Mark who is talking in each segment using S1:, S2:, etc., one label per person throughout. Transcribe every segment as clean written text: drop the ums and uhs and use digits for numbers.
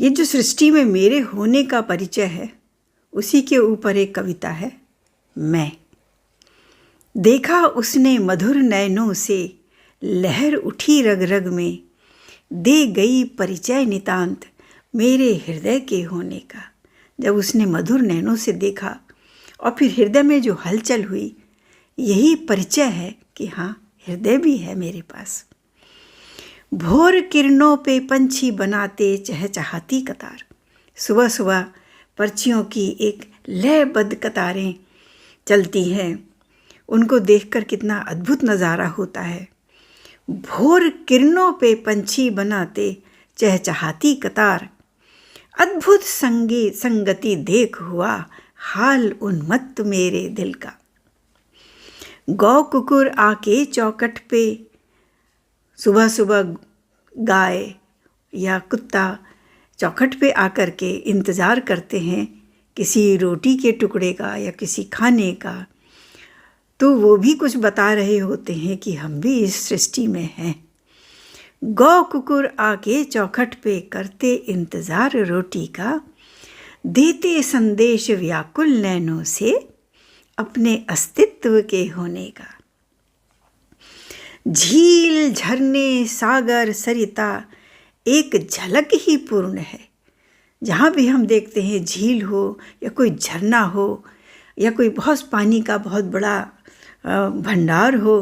S1: ये जो सृष्टि में मेरे होने का परिचय है, उसी के ऊपर एक कविता है। मैं देखा उसने मधुर नयनों से, लहर उठी रग रग में, दे गई परिचय नितांत मेरे हृदय के होने का। जब उसने मधुर नैनों से देखा और फिर हृदय में जो हलचल हुई, यही परिचय है कि हाँ, हृदय भी है मेरे पास। भोर किरणों पे पंछी बनाते चहचहाती कतार, सुबह सुबह पर्चियों की एक लयबद्ध कतारें चलती हैं, उनको देखकर कितना अद्भुत नज़ारा होता है। भोर किरणों पे पंछी बनाते चहचहाती कतार, अद्भुत संगति देख हुआ हाल उन्मत्त मेरे दिल का। गौ कुकुर आके चौखट पे, सुबह सुबह गाय या कुत्ता चौखट पे आकर के इंतज़ार करते हैं किसी रोटी के टुकड़े का या किसी खाने का, तो वो भी कुछ बता रहे होते हैं कि हम भी इस सृष्टि में हैं। गौ कुकुर आके चौखट पे करते इंतज़ार रोटी का, देते संदेश व्याकुल नैनों से अपने अस्तित्व के होने का। झील झरने सागर सरिता एक झलक ही पूर्ण है। जहाँ भी हम देखते हैं झील हो या कोई झरना हो या कोई बहुत पानी का बहुत बड़ा भंडार हो,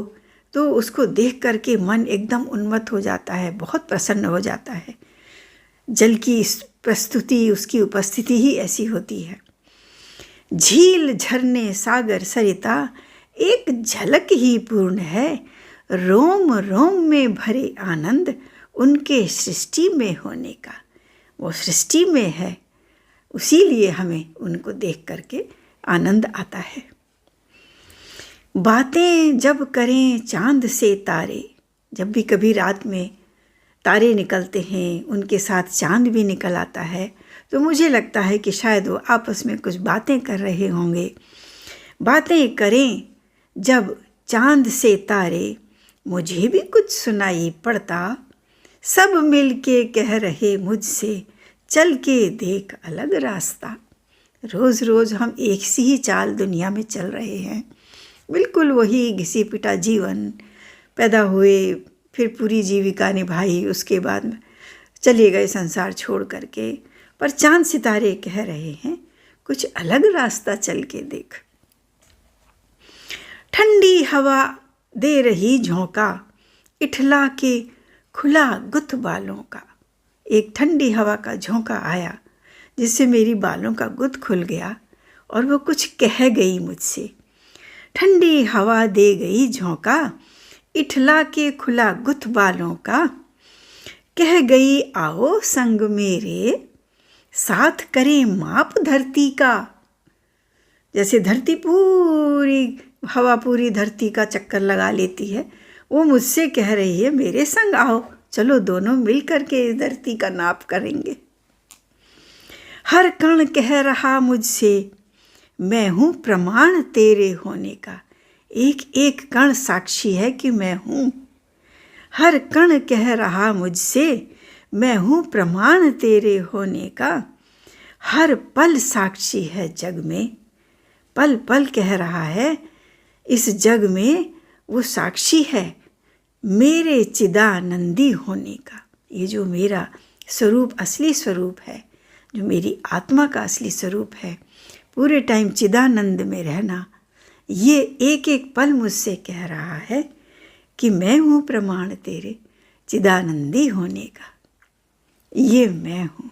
S1: तो उसको देख करके मन एकदम उन्मत्त हो जाता है, बहुत प्रसन्न हो जाता है। जल की प्रस्तुति, उसकी उपस्थिति ही ऐसी होती है। झील झरने सागर सरिता एक झलक ही पूर्ण है, रोम रोम में भरे आनंद उनके सृष्टि में होने का। वो सृष्टि में है, उसीलिए हमें उनको देख करके आनंद आता है। बातें जब करें चांद से तारे, जब भी कभी रात में तारे निकलते हैं, उनके साथ चांद भी निकल आता है, तो मुझे लगता है कि शायद वो आपस में कुछ बातें कर रहे होंगे। बातें करें जब चांद से तारे, मुझे भी कुछ सुनाई पड़ता, सब मिल के कह रहे मुझसे, चल के देख अलग रास्ता। रोज़ रोज़ हम एक सी ही चाल दुनिया में चल रहे हैं, बिल्कुल वही घिसी पिटा जीवन। पैदा हुए, फिर पूरी जीविका निभाई, उसके बाद चले गए संसार छोड़ करके, पर चांद सितारे कह रहे हैं कुछ अलग रास्ता चल के देख। ठंडी हवा दे रही झोंका, इठला के खुला गुथ बालों का। एक ठंडी हवा का झोंका आया जिससे मेरी बालों का गुथ खुल गया और वो कुछ कह गई मुझसे। ठंडी हवा दे गई झोंका, इठला के खुला गुथ बालों का, कह गई आओ संग मेरे, साथ करें माप धरती का। जैसे धरती पूरी, हवा पूरी धरती का चक्कर लगा लेती है, वो मुझसे कह रही है मेरे संग आओ, चलो दोनों मिल करके इस धरती का नाप करेंगे। हर कण कह रहा मुझसे, मैं हूँ प्रमाण तेरे होने का। एक एक कण साक्षी है कि मैं हूँ। हर कण कह रहा मुझसे, मैं हूँ प्रमाण तेरे होने का। हर पल साक्षी है जग में, पल पल कह रहा है इस जग में, वो साक्षी है मेरे चिदानंदी होने का। ये जो मेरा स्वरूप, असली स्वरूप है, जो मेरी आत्मा का असली स्वरूप है, पूरे टाइम चिदानंद में रहना, ये एक एक पल मुझसे कह रहा है कि मैं हूँ प्रमाण तेरे चिदानंदी होने का। ये मैं हूँ।